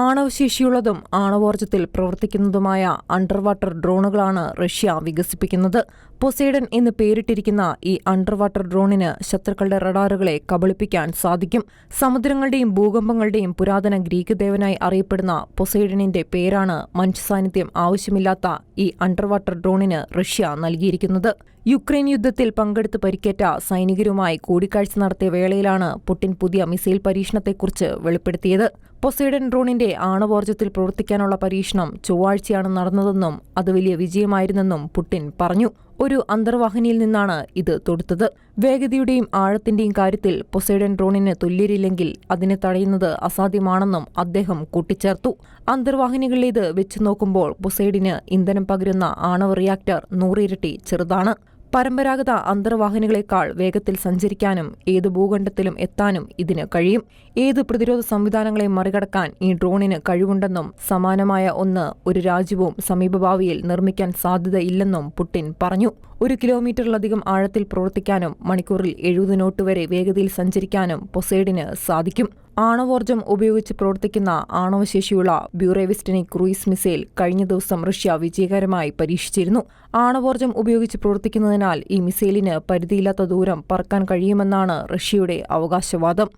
ആണവശേഷിയുള്ളതും ആണവോർജ്ജത്തിൽ പ്രവർത്തിക്കുന്നതുമായ under water ഡ്രോണുകളാണ് Russia വികസിപ്പിക്കുന്നത്. Poseidon എന്ന് പേരിട്ടിരിക്കുന്ന ഈ അണ്ടർ വാട്ടർ ഡ്രോണിന് ശത്രുക്കളുടെ റഡാറുകളെ കബളിപ്പിക്കാൻ സാധിക്കും. സമുദ്രങ്ങളുടെയും ഭൂകമ്പങ്ങളുടെയും പുരാതന ഗ്രീക്ക് ദേവനായി അറിയപ്പെടുന്ന പൊസൈഡനിന്റെ പേരാണ് മനുഷ്യ സാന്നിധ്യം ആവശ്യമില്ലാത്ത ഈ അണ്ടർ വാട്ടർ ഡ്രോണിന് റഷ്യ നൽകിയിരിക്കുന്നത്. യുക്രൈൻ യുദ്ധത്തിൽ പങ്കെടുത്ത് പരിക്കേറ്റ സൈനികരുമായി കൂടിക്കാഴ്ച നടത്തിയ വേളയിലാണ് പുടിൻ പുതിയ മിസൈൽ പരീക്ഷണത്തെക്കുറിച്ച് വെളിപ്പെടുത്തിയത്. പൊസൈഡൻ ഡ്രോണിന്റെ ആണവോർജ്ജത്തിൽ പ്രവർത്തിക്കാനുള്ള പരീക്ഷണം ചൊവ്വാഴ്ചയാണ് നടന്നതെന്നും അത് വലിയ വിജയമായിരുന്നെന്നും പുടിൻ പറഞ്ഞു. ഒരു അന്തർവാഹിനിയിൽ നിന്നാണ് ഇത് തൊടുത്തത്. വേഗതയുടെയും ആഴത്തിന്റെയും കാര്യത്തിൽ പൊസൈഡൻ ഡ്രോണിന് തുല്യരില്ലെങ്കിൽ അതിനെ തടയുന്നത് അസാധ്യമാണെന്നും അദ്ദേഹം കൂട്ടിച്ചേർത്തു. അന്തർവാഹിനികളിലേത് വെച്ചു നോക്കുമ്പോൾ പൊസൈഡിന് ഇന്ധനം പകരുന്ന ആണവ റിയാക്ടർ 100 ഇരട്ടി ചെറുതാണ്. പരമ്പരാഗത അന്തർവാഹിനികളെക്കാൾ വേഗത്തിൽ സഞ്ചരിക്കാനും ഏത് ഭൂഖണ്ഡത്തിലും എത്താനും ഇതിന് കഴിയും. ഏത് പ്രതിരോധ സംവിധാനങ്ങളെയും മറികടക്കാൻ ഈ ഡ്രോണിന് കഴിവുണ്ടെന്നും സമാനമായ ഒന്ന് ഒരു രാജ്യവും സമീപഭാവിയിൽ നിർമ്മിക്കാൻ സാധ്യതയില്ലെന്നും പുടിൻ പറഞ്ഞു. 1 കിലോമീറ്ററിലധികം ആഴത്തിൽ പ്രവർത്തിക്കാനും മണിക്കൂറിൽ 70 നോട്ട് വരെ വേഗതയിൽ സഞ്ചരിക്കാനും പൊസൈഡിന് സാധിക്കും. ആണവോർജ്ജം ഉപയോഗിച്ച് പ്രവർത്തിക്കുന്ന ആണവശേഷിയുള്ള ബ്യൂറേവിസ്റ്റിനിക് ക്രൂയിസ് മിസൈൽ കഴിഞ്ഞ ദിവസം റഷ്യ വിജയകരമായി പരീക്ഷിച്ചിരുന്നു. ആണവോർജ്ജം ഉപയോഗിച്ച് പ്രവർത്തിക്കുന്നതിനാൽ ഈ മിസൈലിന് പരിധിയില്ലാത്ത ദൂരം പറക്കാൻ കഴിയുമെന്നാണ് റഷ്യയുടെ അവകാശവാദം.